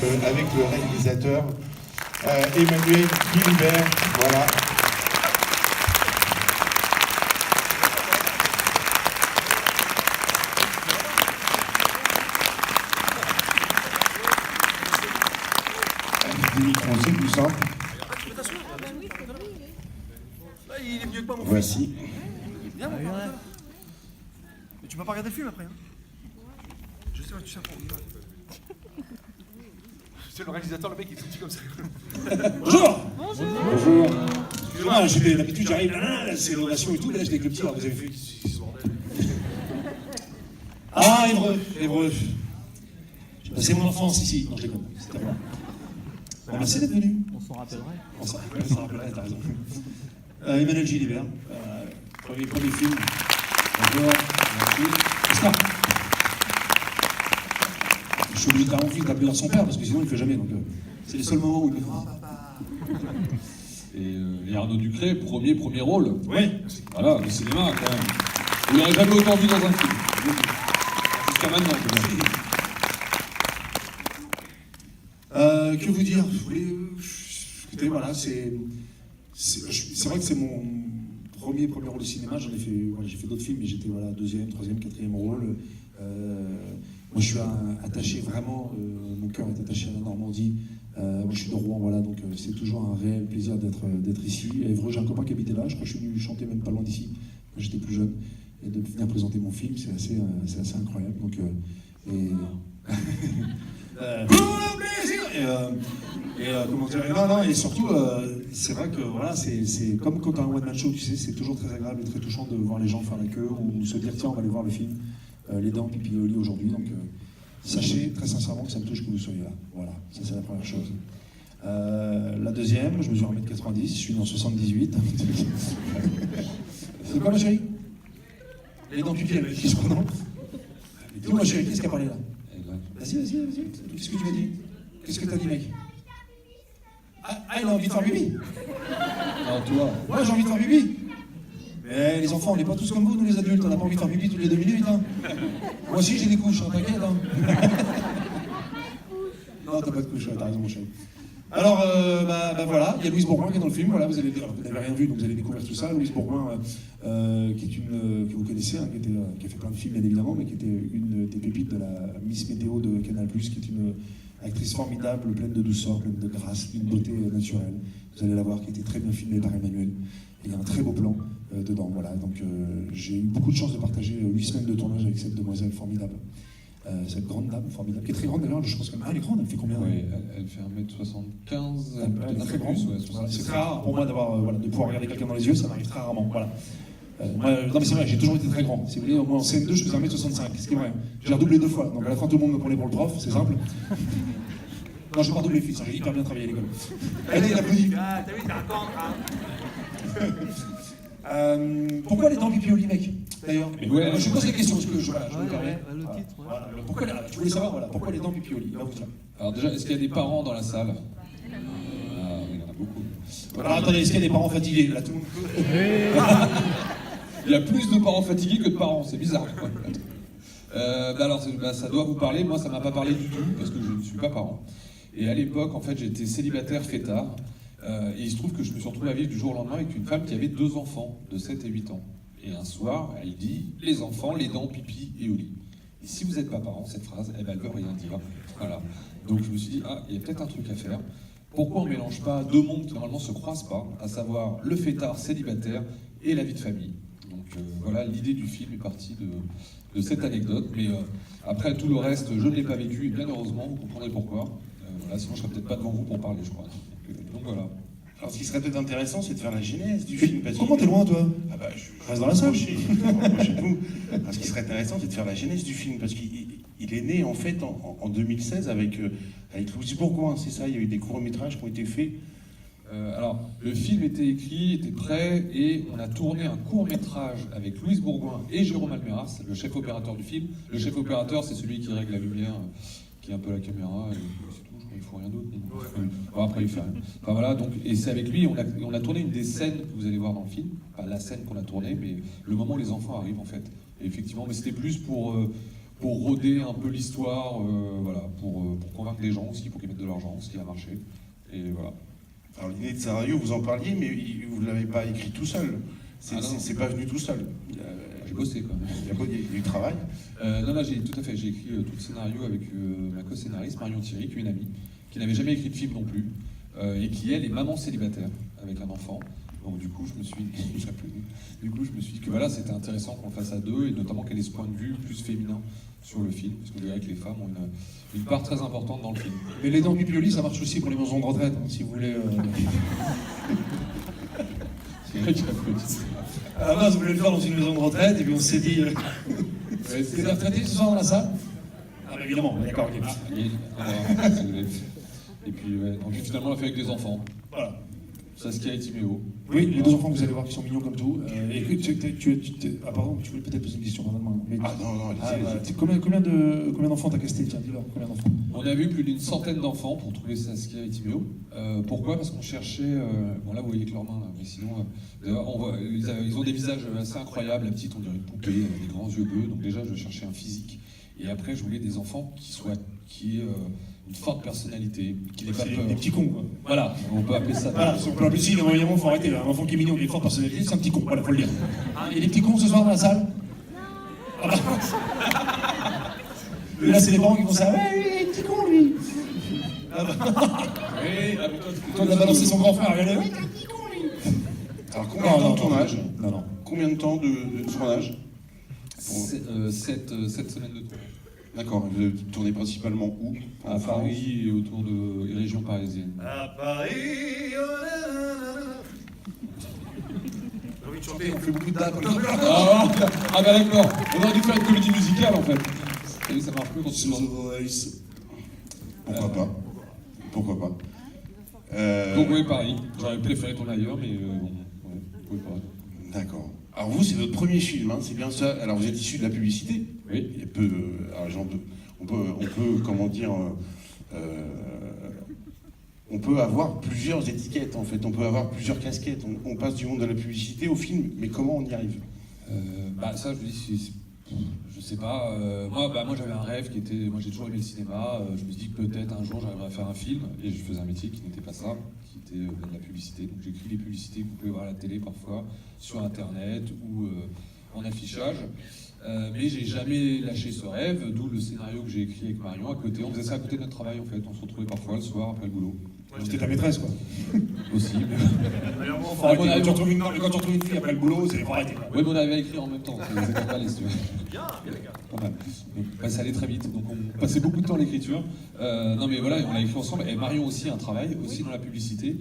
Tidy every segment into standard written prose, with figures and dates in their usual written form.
avec le réalisateur Emmanuel Guilbert. Voilà. Des micros, c'est plus simple. Il est mieux que moi, mon frère. Voici. Viens, mon frère. Mais tu peux pas regarder le film après. Hein. Je sais, tu sais pas. C'est le réalisateur, le mec, il est tout petit comme ça. Bonjour. Bonjour. Excusez-moi, j'ai l'habitude, j'arrive là, la célébration et tout, mais là j'étais avec le petit, alors vous avez vu. Ah, Évreux. J'ai passé mon enfance ici. Non, je déconne. C'était moi. Bon, merci d'être venu. On s'en rappellerait. On s'en rappellerait, t'as raison. Emmanuel Guilbert, premier film. Bonjour, merci. Oscar. Je suis obligé de faire mon film d'appeler son père parce que sinon il ne le fait jamais. Donc c'est les seuls moments où il me dit oh papa. Et Arnaud Ducré, premier rôle. Oui. Voilà, le cinéma quand même. Vous l'aurez jamais autant vu dans un film. Jusqu'à maintenant, peut-être. Que vous dire? Écoutez, voilà, c'est vrai que c'est mon premier rôle de cinéma. J'en ai fait, voilà, j'ai fait d'autres films, mais j'étais voilà, deuxième, troisième, quatrième rôle. Moi, je suis attaché vraiment, mon cœur est attaché à la Normandie. Moi, je suis de Rouen, voilà, donc c'est toujours un réel plaisir d'être ici. À Évreux, j'ai un copain qui habitait là, je crois que je suis venu chanter même pas loin d'ici, quand j'étais plus jeune. Et de venir présenter mon film, c'est assez incroyable. Donc, pour le plaisir comment dire, non, et surtout, c'est vrai que voilà, c'est comme quand tu as un one-man show, tu sais, c'est toujours très agréable et très touchant de voir les gens faire la queue ou se dire tiens, on va aller voir le film Les Dents, Pipi et Oli aujourd'hui. Donc, sachez très sincèrement que ça me touche que vous soyez là. Voilà, ça c'est la première chose. La deuxième, je mesure 1m90, je suis né en 78. C'est quoi ma chérie? Les Dents, Pipi, elle qui se prononce. Dis-moi ma chérie, qu'est-ce qui a parlé là? Vas-y. Qu'est-ce que tu m'as dit? Qu'est-ce que t'as dit, mec? Ah, il a envie de faire bibi? Non, toi. Ouais, j'ai envie de faire bibi. Mais les enfants, on n'est pas tous comme vous, nous les adultes. On n'a pas envie de faire bibi toutes les 2 minutes. Hein. Moi aussi, j'ai des couches, hein, t'inquiète. Hein. Non, t'as pas de couches, t'as raison, mon chéri. Alors, voilà, il y a Louise Bourgoin qui est dans le film. Voilà, vous n'avez rien vu, donc vous allez découvrir tout ça. Louise Bourgoin, qui est que vous connaissez, hein, qui a fait plein de films, bien évidemment, mais qui était une des pépites de la Miss Météo de Canal+, qui est une actrice formidable, pleine de douceur, pleine de grâce, d'une beauté naturelle. Vous allez la voir, qui était très bien filmée par Emmanuel. Et il y a un très beau plan dedans. Voilà, donc j'ai eu beaucoup de chance de partager 8 semaines de tournage avec cette demoiselle formidable. Cette grande dame formidable, qui est très grande d'ailleurs, je pense que elle est grande, elle fait combien? Oui, elle fait 1m75, elle est très grande. Ouais, voilà, c'est très rare pour moi de pouvoir regarder quelqu'un dans les yeux, ça m'arrive très rarement. Voilà. Non mais c'est vrai, j'ai toujours été très grand. Si vous voulez, au moins en CM2, je faisais 1m65, ce qui est vrai. J'ai redoublé 2 fois, donc à la fin tout le monde me prenait pour le prof, c'est simple. Non, je n'ai pas redoublé fils, j'ai hyper bien travaillé à l'école. Allez, il applaudit. Ah, t'as vu, t'as un camp, Pourquoi les dents pipi au lit, mec? D'ailleurs, ouais, je pose la question parce que je me permets. Le titre. Voilà. Pourquoi, je voulais savoir pourquoi les dents pipi au lit. Là, vous dire. Alors déjà, est-ce qu'il y a des parents dans la salle? Ah, il y en a beaucoup. Alors attendez, est-ce qu'il y a des parents fatigués? Là, tout le monde peut. Il y a plus de parents fatigués que de parents, c'est bizarre. Alors, ça doit vous parler. Moi, ça m'a pas parlé du tout parce que je ne suis pas parent. Et à l'époque, en fait, j'étais célibataire fêtard. Et il se trouve que je me suis retrouvé à vivre du jour au lendemain avec une femme qui avait 2 enfants de 7 et 8 ans. Et un soir, elle dit « Les enfants, les dents, pipi et au lit ». Et si vous n'êtes pas parent, cette phrase, elle veut rien dire. Voilà. Donc je me suis dit « Ah, il y a peut-être un truc à faire. Pourquoi on ne mélange pas 2 mondes qui normalement ne se croisent pas, à savoir le fêtard célibataire et la vie de famille ?» Donc voilà, l'idée du film est partie de cette anecdote. Mais après, tout le reste, je ne l'ai pas vécu, et bien heureusement, vous comprendrez pourquoi. Voilà, sinon je ne serais peut-être pas devant vous pour parler, je crois. Donc voilà. Alors, ce qui serait peut-être intéressant, c'est de faire la genèse du film. Comment t'es loin, toi? Ah bah, je reste dans la salle. Rapprochez-vous. Ce qui serait intéressant, c'est de faire la genèse du film, parce qu'il est né en fait en 2016 avec Louise Bourgoin, c'est ça. Il y a eu des courts-métrages qui ont été faits. Alors, le film était écrit, était prêt, et on a tourné un court-métrage avec Louise Bourgoin et Jérôme Almeras, le chef opérateur du film. Le chef opérateur, c'est celui qui règle la lumière, qui est un peu la caméra, et c'est tout, je crois qu'il faut rien d'autre. Bon, après, il fait rien. Enfin voilà, donc, et c'est avec lui, on a tourné une des scènes que vous allez voir dans le film, pas la scène qu'on a tournée, mais le moment où les enfants arrivent en fait. Et effectivement, mais c'était plus pour pour roder un peu l'histoire, voilà, pour convaincre les gens aussi, pour qu'ils mettent de l'argent, ce qui a marché. Et voilà. Alors l'idée de scénario, vous en parliez, mais vous ne l'avez pas écrit tout seul. C'est pas venu tout seul. J'ai bossé quand même. Il y a du travail. Non, là, tout à fait. J'ai écrit tout le scénario avec ma co-scénariste, Marion Thierry, qui est une amie, qui n'avait jamais écrit de film non plus, et qui, elle, est maman célibataire, avec un enfant. Donc du coup, je me suis dit que voilà, c'était intéressant qu'on le fasse à deux, et notamment qu'elle ait ce point de vue plus féminin sur le film, parce que je dirais que les femmes ont une part très importante dans le film. Mais les dents pipioli, ça marche aussi pour les maisons de retraite, hein, si vous voulez. C'est vrai qu'il y a peu de- À la base, vous voulez le faire dans une maison de retraite, et puis on s'est dit. Ouais, C'est des retraités ce soir dans la salle? Ah, bah évidemment, d'accord, ok. Et puis, ouais, donc, finalement, on l'a fait avec des enfants. Voilà. Saskia et Timéo. Oui, les deux enfants que vous allez voir qui sont mignons comme tout. Et ah, pardon, tu voulais peut-être poser une question, pardonne-moi. Mais... Ah non, allez-y. Combien d'enfants t'as casté? Tiens, dis-leur, combien d'enfants? On a vu plus d'une centaine d'enfants pour trouver Saskia et Timéo. Pourquoi? Parce qu'on cherchait. Bon, là, vous voyez que leurs mains, là, mais sinon, ils ont des visages assez incroyables. La petite, on dirait une poupée, des grands yeux bleus. Donc, déjà, je cherchais un physique. Et après, je voulais des enfants qui aient une forte personnalité, qui n'aient pas peur. Des petits cons, quoi. Voilà, on peut appeler ça. Voilà, on peut appeler ça, évidemment, il faut arrêter. Là. Un enfant qui est mignon, qui est fort personnalité, c'est un petit con, voilà, faut le dire. Hein, il y a des petits cons ce soir dans la salle? Ah bah. Et là, c'est les parents qui vont ça. Ouais, lui, il est petit con, lui. Ah bah. Oui, Toi, il a balancé son grand frère, regardez. Ouais, t'es un petit con, lui. Alors combien de temps de tournage? Non. Combien de temps de tournage? 7 semaines de tournage. D'accord, vous tournez principalement où? À Paris et autour de régions parisiennes. À Paris, j'ai envie de chanter. On fait beaucoup de dates. Ah bah d'accord, on aurait dû faire une comédie musicale en fait. Et ça marche plus quand tu Sous The Voice. Pourquoi pas? Donc oui, Paris. J'aurais préféré tourner ailleurs, mais bon, ouais, vous pouvez pas. D'accord. Alors vous, c'est votre premier film, hein, c'est bien ça. Alors vous êtes issu de la publicité. Oui. Il y a peu, on peut, comment dire, on peut avoir plusieurs étiquettes en fait. On peut avoir plusieurs casquettes. On passe du monde de la publicité au film, mais comment on y arrive? Bah ça, je vous dis, je sais pas. Moi, j'avais un rêve qui était, moi j'ai toujours aimé le cinéma. Je me suis dit que peut-être un jour j'arriverais à faire un film, et je faisais un métier qui n'était pas ça, qui était de la publicité. Donc j'écris les publicités que vous pouvez voir à la télé parfois, sur internet ou en affichage. Mais j'ai jamais lâché ce rêve, d'où le scénario que j'ai écrit avec Marion à côté. On faisait ça à côté de notre travail en fait. On se retrouvait parfois le soir après le boulot. C'était ta maîtresse, quoi. Aussi. D'ailleurs, moi, Faut arrêter. Quand tu retrouves une fille après le boulot, c'est faut arrêter. Quoi. Oui, mais on avait écrit en même temps. C'était pas les studios. bien. Pas mal. Donc, bah, ça allait très vite, donc on passait beaucoup de temps à l'écriture. Non mais voilà, on l'a écrit ensemble. Et Marion aussi a un travail, aussi dans la publicité.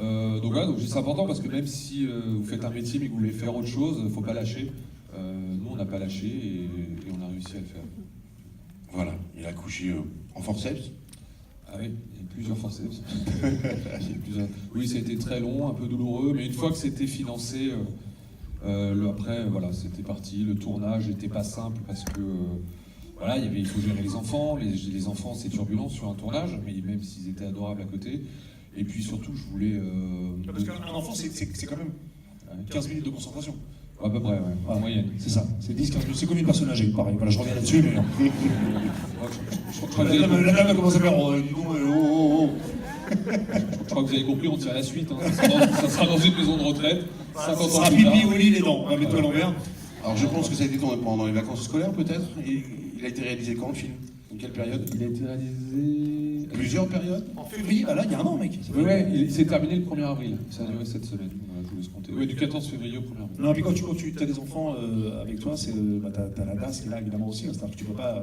Donc voilà, donc c'est important parce que même si vous faites un métier mais que vous voulez faire autre chose, faut pas lâcher. Nous, on n'a pas lâché et on a réussi à le faire. Voilà, il a couché en forceps. Ah oui, il y a plusieurs forceps. Oui, ça a été très long, un peu douloureux, mais une fois que c'était financé, après, voilà, c'était parti. Le tournage n'était pas simple parce que voilà, il faut gérer les enfants. Les enfants, c'est turbulent sur un tournage, mais même s'ils étaient adorables à côté. Et puis surtout, je voulais. Parce qu'un enfant, c'est quand même 15 minutes de concentration. À peu près, ouais, en moyenne. C'est ça, c'est 10-15 minutes. C'est comme une personne âgée, pareil. Voilà, je reviens là-dessus, mais. Je crois que vous avez- La dame commence à faire. Dis donc, je crois que vous avez compris, on tire la suite. Hein. Ça sera dans une maison de retraite, 50 Ça ans sera plus tard. pipi, Willy, les dents. Mets-toi à l'envers. Alors je pense que ça a été tourné pendant les vacances scolaires peut-être. Il a été réalisé quand le film? Dans quelle période? Il a été réalisé. Plusieurs périodes? En février, bah là, il y a un an, mec. Oui, ouais, il s'est terminé le 1er avril. Ça a duré cette semaine. Voilà, je vous laisse compter. Oui, du 14 février au 1er avril. Non, puis quand tu as des enfants avec toi, t'as la DAS qui est là évidemment aussi. C'est-à-dire que tu peux pas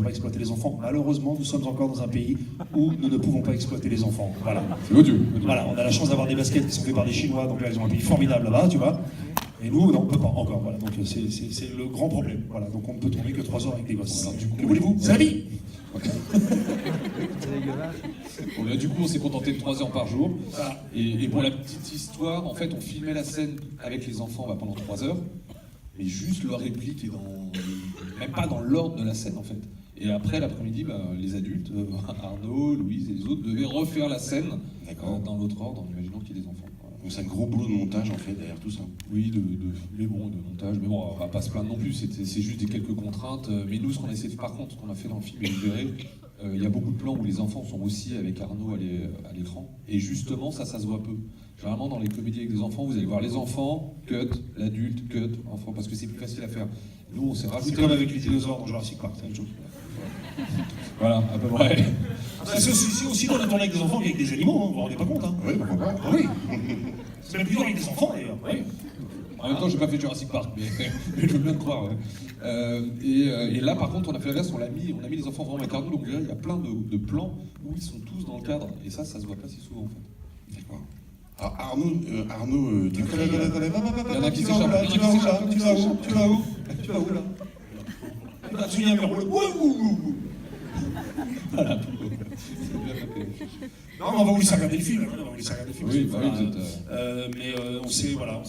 exploiter les enfants. Malheureusement, nous sommes encore dans un pays où nous ne pouvons pas exploiter les enfants. Voilà. C'est odieux. Voilà, on a la chance d'avoir des baskets qui sont faites par des Chinois, donc là ils ont un pays formidable là-bas, tu vois. Et nous, non, on ne peut pas encore. Voilà, donc c'est le grand problème. Voilà, donc on ne peut tourner que 3 heures avec des gosses. Voilà, du coup, que voulez-vous? C'est la vie. Bon, là, du coup, on s'est contenté de 3 heures par jour. Et pour la petite histoire, en fait, on filmait la scène avec les enfants pendant 3 heures, mais juste leur réplique est même pas dans l'ordre de la scène, en fait. Et après, l'après-midi, les adultes, Arnaud, Louise et les autres, devaient refaire la scène dans l'autre ordre, en imaginant qu'il y ait des enfants. Voilà. Donc c'est un gros boulot de montage en fait derrière tout ça. Oui, mais bon, de montage, mais bon, on va pas se plaindre non plus, c'est juste des quelques contraintes. Mais nous, ce qu'on essaie de, par contre, ce qu'on a fait dans le film, et vous verrez, il y a beaucoup de plans où les enfants sont aussi avec Arnaud à l'écran, et justement, ça se voit peu. Généralement, dans les comédies avec des enfants, vous allez voir les enfants, cut, l'adulte, cut, enfant, parce que c'est plus facile à faire. Nous, on s'est C'est rajouté... comme avec les dinosaures dans Jurassic Park, c'est la même chose. Voilà, à peu près. C'est aussi dans de tourner avec des enfants qu'avec des animaux, hein, vous vous rendez pas compte. Hein. Oui, pourquoi pas. Ah oui. C'est même plus dur avec des enfants d'ailleurs. Oui. En même temps, j'ai pas fait Jurassic Park, mais je veux bien te croire. Ouais. Et là, par contre, on a fait l'inverse, on a mis les enfants vraiment avec Arnaud, donc là, il y a plein de plans où ils sont tous dans le cadre, et ça se voit pas si souvent en fait. D'accord. Alors Arnaud Ducré, Il y en a qui Tu vas où là? s'échappent. Tu vas où là? Tu vas où? Tu vas où? Tu vas où là? Absolument, mais Voilà. C'est bien fait. non, mais on va vous laisser regarder le film. On va vous laisser regarder le film. Oui, Voilà. bah oui, vous êtes, Mais on s'est, voilà,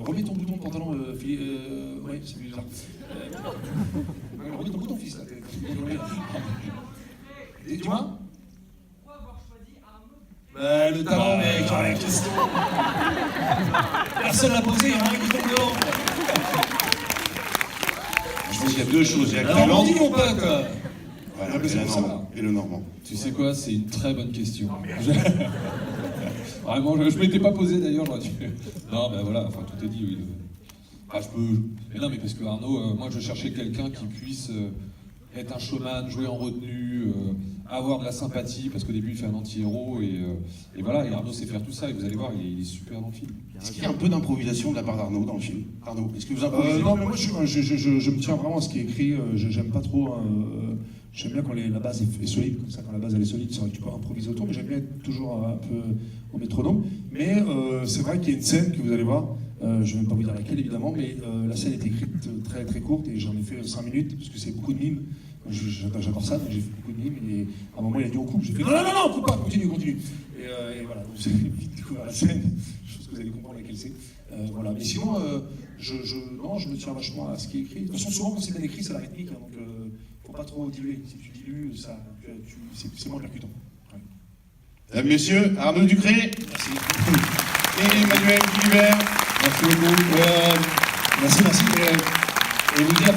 remets ton bouton de pantalon, Philippe. Ouais, c'est bizarre. Remets ton bouton, fils. Là, dis-moi. Bah, le talent, mec, la question. Personne l'a posé, hein, il tombe dehors. je pense qu'il y a deux choses. Il y a le Alors, talent on dit mon pote. voilà, mais c'est et, pour ça. et le normand. Tu sais quoi, c'est une très bonne question. Vraiment, je m'étais pas posé d'ailleurs, j'aurais dû... Non, ben voilà, enfin tout est dit, oui. Ah, je peux... Mais non, mais parce que Arnaud, moi je cherchais quelqu'un qui puisse être un showman, jouer en retenue, avoir de la sympathie, parce qu'au début il fait un anti-héros, et voilà, et Arnaud sait faire tout ça, et vous allez voir, il est super dans le film. Est-ce qu'il y a un peu d'improvisation de la part d'Arnaud dans le film? Arnaud, est-ce que vous improvisez? Non, mais moi je me tiens vraiment à ce qui est écrit. J'aime pas trop. Hein, j'aime bien quand la base est solide, comme ça, quand la base elle est solide, c'est vrai que tu peux improviser autour, mais j'aime bien être toujours un peu au métronome. Mais c'est vrai qu'il y a une scène que vous allez voir. Je ne vais pas vous dire laquelle évidemment, mais la scène est écrite très très courte et j'en ai fait 5 minutes parce que c'est beaucoup de mimes. J'adore ça, donc j'ai fait beaucoup de mimes et à un moment il a dit on coupe. J'ai fait non, coupe pas, continue. Et voilà, donc vous allez vite découvrir la scène, je pense que vous allez comprendre laquelle c'est. Voilà, mais sinon, non, je me tiens vachement à ce qui est écrit. De toute façon, souvent quand c'est bien écrit, c'est la rythmique, hein, donc faut pas trop diluer. Si tu dilues, c'est moins percutant. Ouais. Messieurs, Arnaud Ducré Merci. et Emmanuel Philibert. Merci beaucoup. Merci. Et vous dire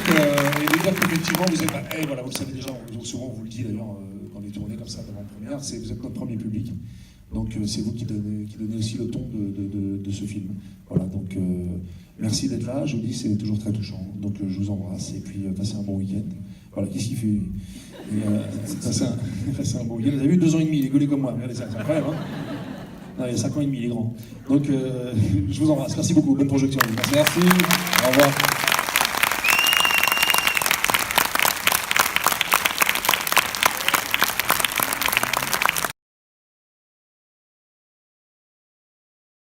qu'effectivement, vous êtes. Voilà, vous le savez déjà, souvent on vous le dit d'ailleurs dans les tournées comme ça d'avant-première, vous êtes notre premier public. Donc c'est vous qui donnez aussi le ton de ce film. Voilà, donc merci d'être là, je vous dis, c'est toujours très touchant. Donc je vous embrasse et puis passez un bon week-end. Voilà, qu'est-ce qu'il fait passez un bon week-end. Vous avez vu 2 ans et demi, il est gaulé comme moi, regardez ça, c'est incroyable. Hein, non, il y a 5 ans et demi, il est grand. Donc je vous embrasse, merci beaucoup, bonne projection. Merci, au revoir.